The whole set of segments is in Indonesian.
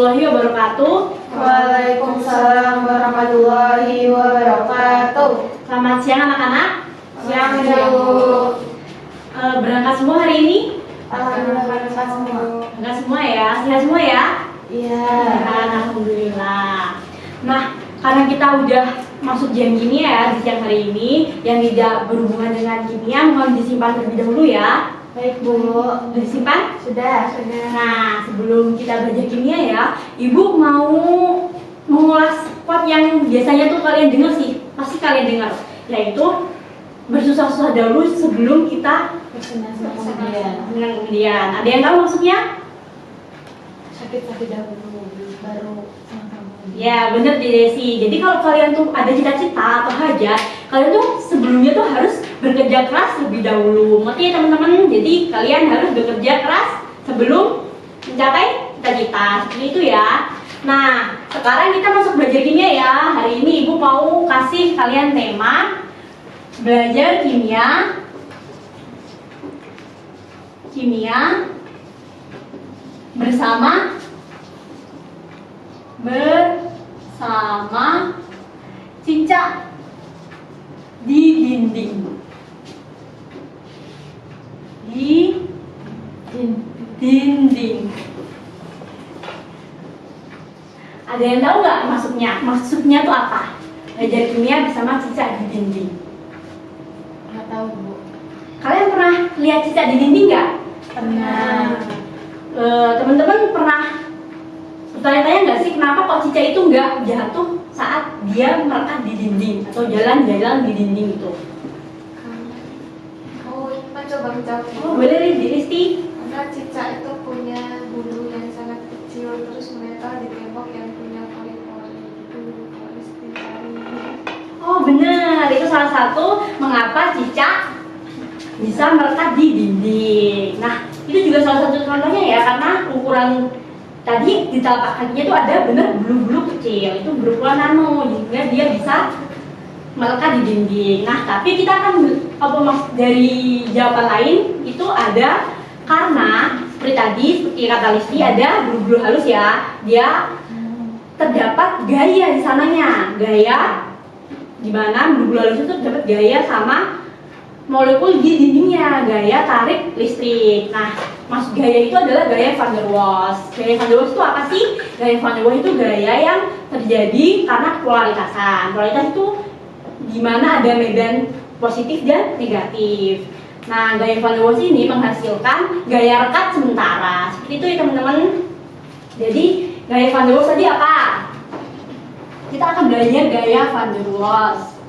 warahmatullahi wabarakatuh. Waalaikumsalam warahmatullahi wabarakatuh. Selamat siang anak-anak. Siang Bu. Berangkat semua hari ini? Alhamdulillah berangkat semua. Berangkat semua ya? Sehat semua ya? Iya. Alhamdulillah. Nah, karena kita udah masuk jam kimia ya di siang hari ini, yang tidak berhubungan dengan kimia mohon disimpan terlebih dahulu ya. Baik Bu. Sudah disimpan? Sudah. Nah, sebelum kita belajar kimia ya, Ibu mau mengulas quote yang biasanya tuh kalian dengar sih, pasti kalian dengar, yaitu bersusah-susah dahulu sebelum kita Bersenang-senang kemudian. Ada yang tahu maksudnya? Sakit-sakit dahulu baru senang kemudian. Ya, bener Desi. Jadi kalau kalian tuh ada cita-cita atau hajat, kalian tuh sebelumnya tuh harus bekerja keras lebih dahulu. Ngerti ya teman-teman? Jadi kalian harus bekerja keras sebelum mencapai cita-cita. Seperti itu ya. Nah, sekarang kita masuk belajar kimia ya. Hari ini Ibu mau kasih kalian tema belajar kimia bersama cicak di dinding. Ada yang tahu nggak maksudnya? Maksudnya tuh apa? Belajar kimia bersama cicak di dinding. Nggak tahu Bu. Kalian pernah lihat cicak di dinding nggak? Pernah. Teman-teman pernah bertanya-tanya nggak sih kenapa kok cicak itu nggak jatuh saat dia merekat di dinding atau jalan-jalan di dinding itu? Coba menjawab. Oh, boleh Risti. Karena cicak itu punya bulu yang sangat kecil terus menempel di tembok yang punya pori-pori itu harus dicari. Oh benar, itu salah satu mengapa cicak bisa merekat di dinding. Nah, itu juga salah satu contohnya ya, karena ukuran tadi di telapak kakinya itu ada benar bulu-bulu kecil, itu berukuran nano, sehingga dia bisa melekat di dinding. Nah, tapi kita akan dari jawaban lain itu ada karena seperti kata Listi ada bulu-bulu halus ya, dia terdapat gaya di sananya, gaya di mana bulu-bulu halus itu terdapat gaya sama molekul di dindingnya, gaya tarik listrik. Nah, maksud gaya itu adalah gaya van der Waals. Gaya van der Waals itu apa sih? Gaya van der Waals itu gaya yang terjadi karena polaritasan. Polaritas itu di mana ada medan positif dan negatif. Nah, gaya van der Waals ini menghasilkan gaya rekat sementara. Seperti itu ya teman-teman. Jadi, gaya van der Waals tadi apa? Kita akan belajar gaya van der Waals.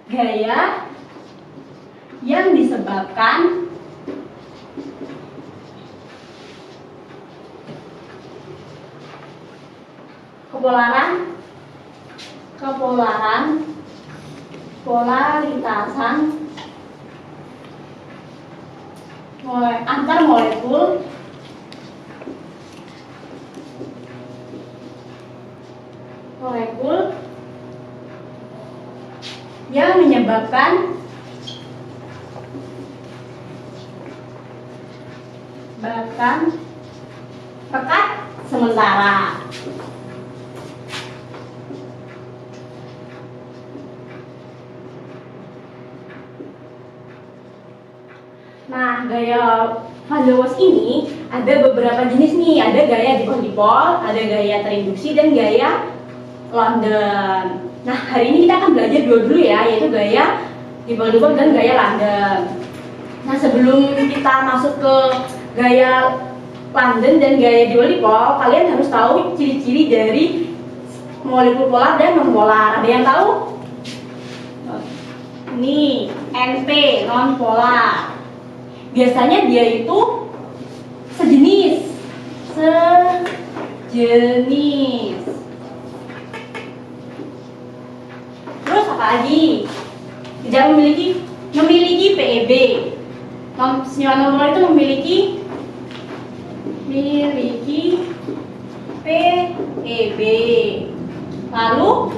Gaya yang disebabkan polaritasan antar molekul yang menyebabkan rekat sementara. Nah, gaya van der Waals ini ada beberapa jenis nih. Ada gaya dipol-dipol, ada gaya terinduksi, dan gaya London. Nah, hari ini kita akan belajar dulu ya, yaitu gaya dipol-dipol dan gaya London. Nah, sebelum kita masuk ke gaya London dan gaya dipol-dipol, kalian harus tahu ciri-ciri dari molekul polar dan non-polar. Ada yang tahu? Ini NP, non-polar. Biasanya dia itu sejenis. Terus apa lagi? Tidak memiliki PEB. Senyawa non-polar itu memiliki PEB. Lalu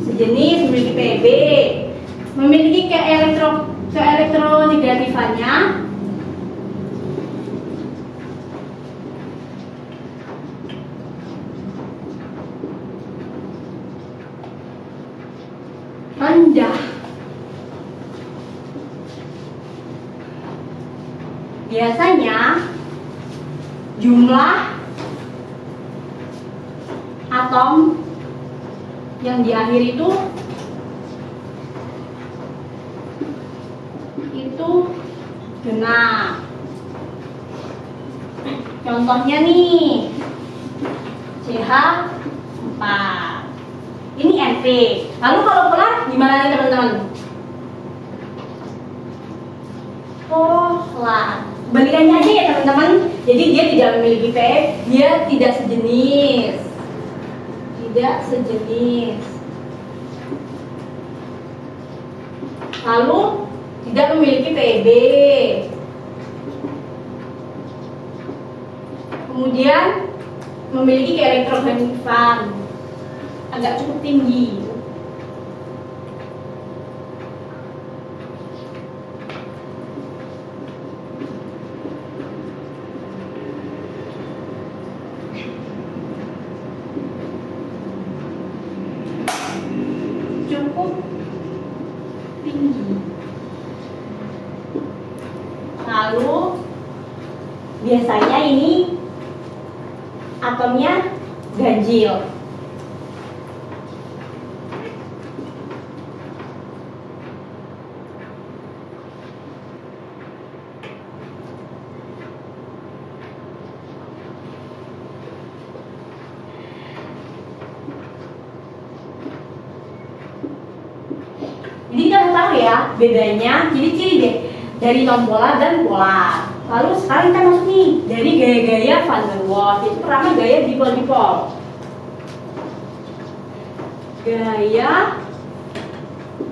sejenis memiliki PEB. memiliki keelektronegatifannya rendah. Biasanya jumlah atom yang di akhir itu genap. Contohnya nih CH4, ini NP. Lalu kalau polar gimana nih teman-teman? Polar. Balikannya aja ya teman-teman. Jadi dia tidak memiliki P, dia tidak sejenis. Tidak sejenis. Lalu tidak memiliki PEB. Kemudian memiliki keelektronegativan agak cukup tinggi. Cukup tinggi. Lalu biasanya ini atomnya ganjil. Jadi kita tahu ya bedanya, ciri-ciri deh dari non polar dan polar. Lalu sekarang kita masuk nih dari gaya-gaya Van der Waals. Itu pertama gaya dipol-dipol. Gaya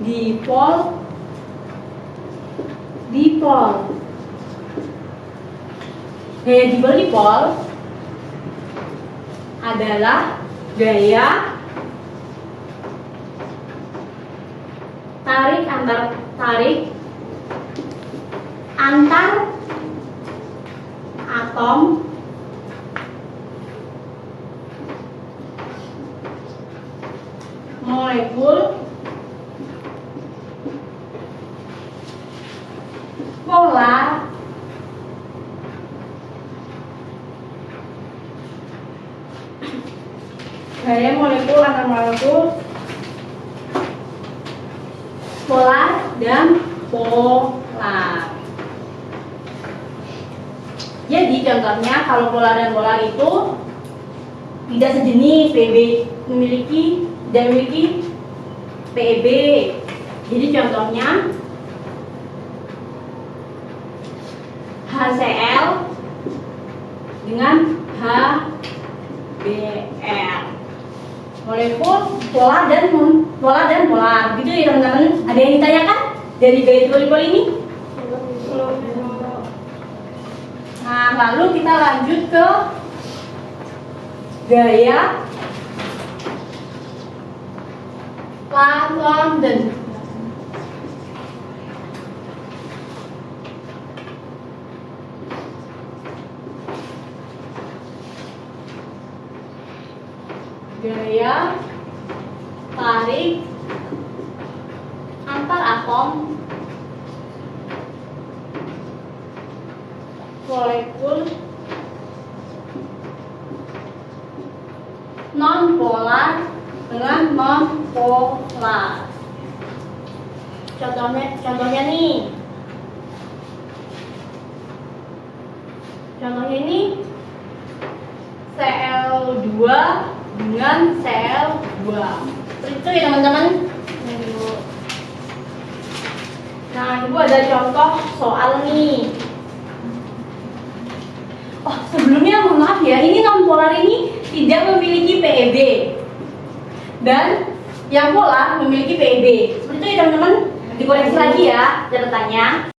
dipol. Gaya dipol-dipol adalah gaya tarik antar atom molekul polar gaya molekul antar molekul polar dan polar. Jadi contohnya kalau polar dan polar itu tidak sejenis, tidak memiliki PEB. Jadi contohnya HCl dengan HBr. Molekul polar dan polar. Gitu ya teman-teman. Ada yang ditanyakan dari gaya dipol ini? Nah, lalu kita lanjut ke gaya London. Gaya tarik antar atom molekul non polar dengan non polar. Contohnya nih. Contohnya ini Cl2 dengan Cl2. Itu ya teman-teman. Nah, ibu ada contoh soal nih. Oh, sebelumnya mohon maaf ya, ini non polar ini tidak memiliki PEB dan yang polar memiliki PEB. Seperti itu ya teman-teman. Dikoreksi lagi ya catatannya.